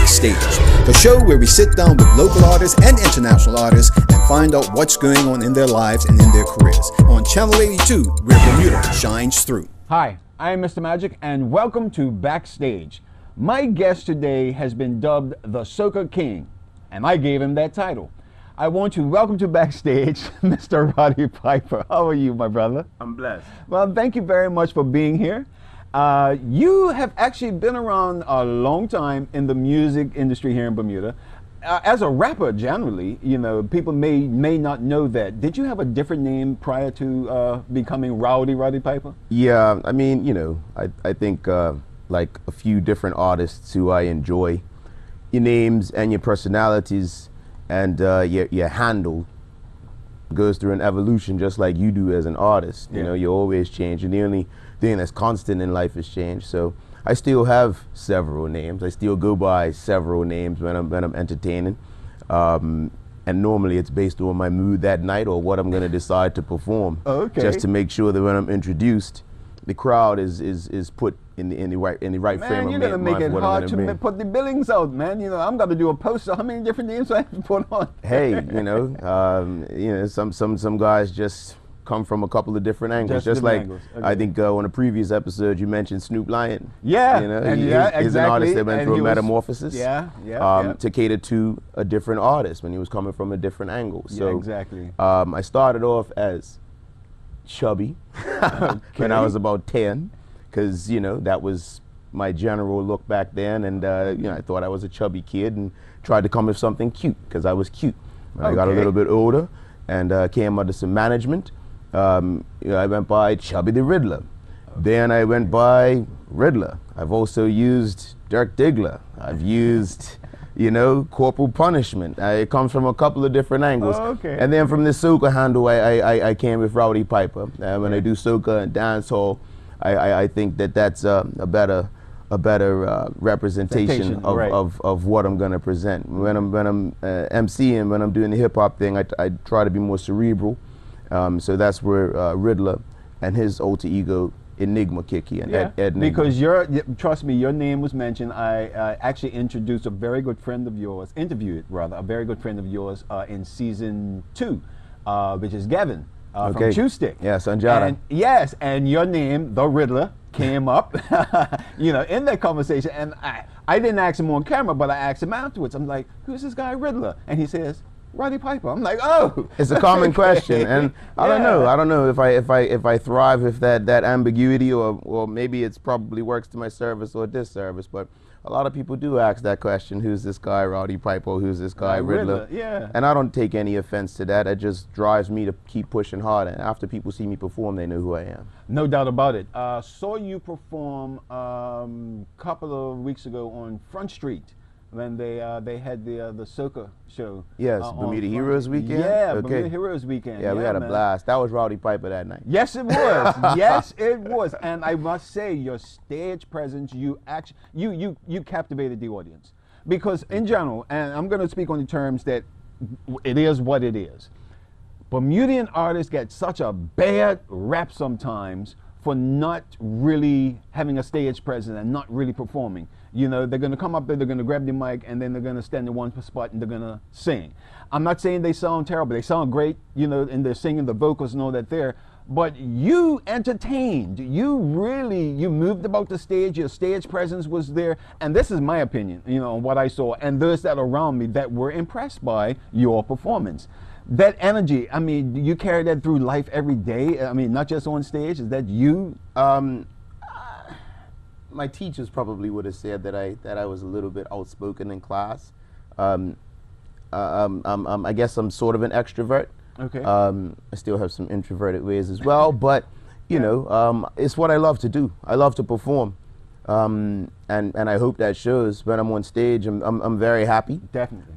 Backstage, the show where we sit down with local artists and international artists and find out what's going on in their lives and in their careers. On Channel 82, where Bermuda shines through. Hi, I am Mr. Magic, and welcome to Backstage. My guest today has been dubbed the Soca King, and I gave him that title. I want to welcome to Backstage Mr. Rowdy Piper. How are you, my brother? I'm blessed. Well, thank you very much for being here. You have actually been around a long time in the music industry here in Bermuda. As a rapper, generally, you know, people may not know that. Did you have a different name prior to becoming Rowdy Piper? Yeah, I mean, you know, I think like a few different artists who I enjoy, your names and your personalities and your handle goes through an evolution just like you do as an artist. You know, you always change, and the only thing that's constant in life is change. So I still have several names. I still go by several names when I'm entertaining, and normally it's based on my mood that night or what I'm going to decide to perform. Okay. Just to make sure that when I'm introduced, the crowd is put in the right frame of mind. Man, you're gonna make it hard to put the billings out, man. You know, I'm gonna do a poster. How many different names do I have to put on? Hey, you know, some guys just come from a couple of different angles. Just like angles. Okay. I think on a previous episode you mentioned Snoop Lion. Yeah, you know, and he's an artist that went through a metamorphosis. To cater to a different artist when he was coming from a different angle. So exactly. I started off as chubby when I was about 10, because you know that was my general look back then, and you know, I thought I was a chubby kid and tried to come with something cute because I was cute. I got a little bit older and came under some management. You know, I went by Chubby the Riddler. Then I went by Riddler. I've also used Dirk Diggler. I've used, you know, Corporal Punishment. It comes from a couple of different angles. And then from the soca handle, I came with Rowdy Piper. When I do soca and dancehall, I think that that's a better representation of what I'm going to present. When I'm MCing, when I'm doing the hip hop thing, I try to be more cerebral. So that's where Riddler and his alter ego Enigma kick in. Ed because trust me, your name was mentioned. I actually introduced a very good friend of yours, interviewed rather, a very good friend of yours in season 2, which is Gavin from Chewstick. Yeah, Sanjata. And yes, and your name, the Riddler, came up, you know, in that conversation. And I didn't ask him on camera, but I asked him afterwards. I'm like, who's this guy Riddler? And he says, Rowdy Piper. I'm like, oh. It's a common question, and I don't know if I thrive with that ambiguity, or maybe it's probably works to my service or disservice. But a lot of people do ask that question: who's this guy Rowdy Piper? Who's this guy Riddler? Yeah. And I don't take any offense to that. It just drives me to keep pushing hard. And after people see me perform, they know who I am. No doubt about it. Saw you perform couple of weeks ago on Front Street when they had the soca show. Yes, Bermuda Heroes Weekend. Yeah, Bermuda Heroes Weekend. Yeah, we had a blast. That was Rowdy Piper that night. Yes, it was. Yes, it was. And I must say, your stage presence, you captivated the audience, because in general, and I'm going to speak on the terms that it is what it is. Bermudian artists get such a bad rap sometimes for not really having a stage presence and not really performing. You know, they're going to come up there, they're going to grab the mic, and then they're going to stand in one spot and they're going to sing. I'm not saying they sound terrible. They sound great, you know, and they're singing the vocals and all that there. But you entertained. You moved about the stage. Your stage presence was there. And this is my opinion, you know, on what I saw. And those that are around me that were impressed by your performance. That energy, I mean, you carry that through life every day? I mean, not just on stage? Is that you? My teachers probably would have said that I was a little bit outspoken in class. I guess I'm sort of an extrovert. Okay. I still have some introverted ways as well, but you know, it's what I love to do. I love to perform, and I hope that shows when I'm on stage. I'm very happy. Definitely.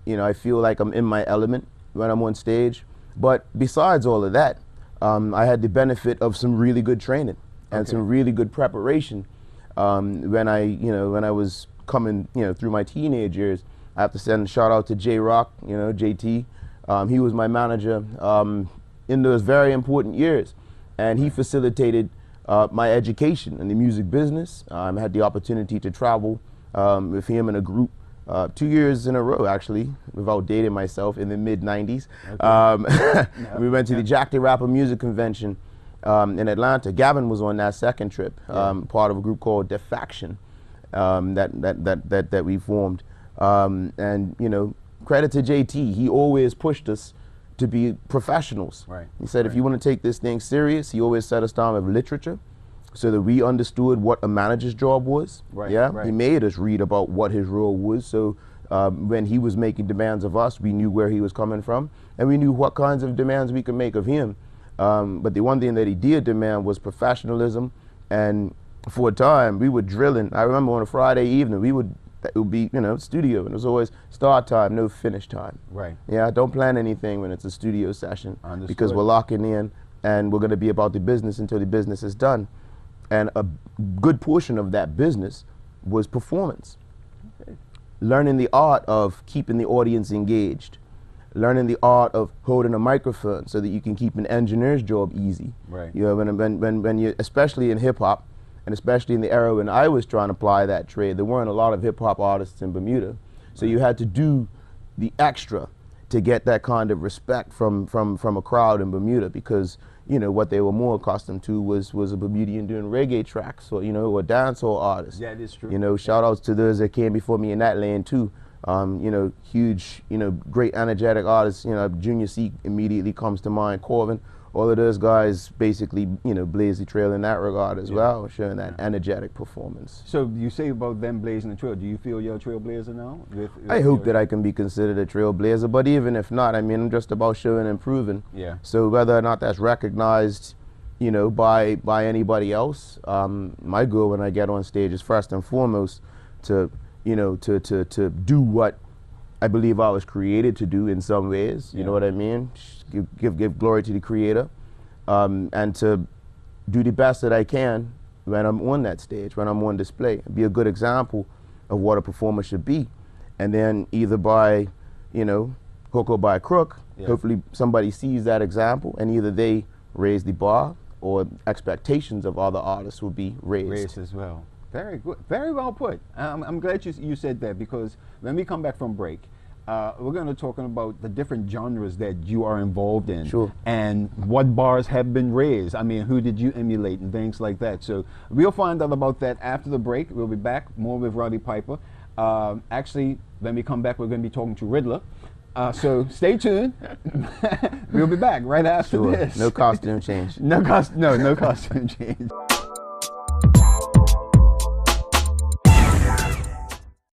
You know, I feel like I'm in my element when I'm on stage. But besides all of that, I had the benefit of some really good training and some really good preparation. When I was coming, you know, through my teenage years, I have to send a shout out to J Rock, you know, JT. He was my manager in those very important years, and he facilitated my education in the music business. I had the opportunity to travel with him in a group 2 years in a row, actually, without dating myself, in the mid-90s. Okay. We went to the Jack the Rapper Music Convention in Atlanta. Gavin was on that second trip, part of a group called Defaction that we formed. And, you know, credit to JT, he always pushed us to be professionals. Right. He said, if you want to take this thing serious, he always set us down with literature so that we understood what a manager's job was. Right, yeah, right. He made us read about what his role was. So when he was making demands of us, we knew where he was coming from, and we knew what kinds of demands we could make of him. But the one thing that he did demand was professionalism. And for a time, we were drilling. I remember on a Friday evening, it would be, you know, studio, and it was always start time, no finish time. Right. Yeah, don't plan anything when it's a studio session. Understood. Because we're locking in, and we're going to be about the business until the business is done. And a good portion of that business was performance. Okay. Learning the art of keeping the audience engaged. Learning the art of holding a microphone so that you can keep an engineer's job easy. Right. You know, when you, especially in hip hop, and especially in the era when I was trying to apply that trade, there weren't a lot of hip hop artists in Bermuda. So you had to do the extra to get that kind of respect from a crowd in Bermuda, because, you know, what they were more accustomed to was a Bermudian doing reggae tracks, or, you know, or dancehall artists. That is true. You know, shout outs to those that came before me in that lane too. You know, huge, you know, great energetic artists. You know, Junior C immediately comes to mind. Corvin, all of those guys basically, you know, blaze the trail in that regard as well, showing that energetic performance. So you say about them blazing the trail. Do you feel you're a trailblazer now? I hope that I can be considered a trailblazer, but even if not, I mean, I'm just about showing and proving. Yeah. So whether or not that's recognized, you know, by anybody else, my goal when I get on stage is first and foremost to, you know, to do what I believe I was created to do in some ways. You know what I mean? Give glory to the Creator, and to do the best that I can when I'm on that stage, when I'm on display. Be a good example of what a performer should be, and then either by, you know, hook or by crook, hopefully somebody sees that example, and either they raise the bar or expectations of other artists will be raised as well. Very good. Very well put. I'm glad you said that, because when we come back from break, we're going to talk about the different genres that you are involved in. Sure. And what bars have been raised. I mean, who did you emulate and things like that. So we'll find out about that after the break. We'll be back more with Rowdy Piper. Actually, when we come back, we're going to be talking to Riddler. So stay tuned. We'll be back right after this. No costume change. No costume change.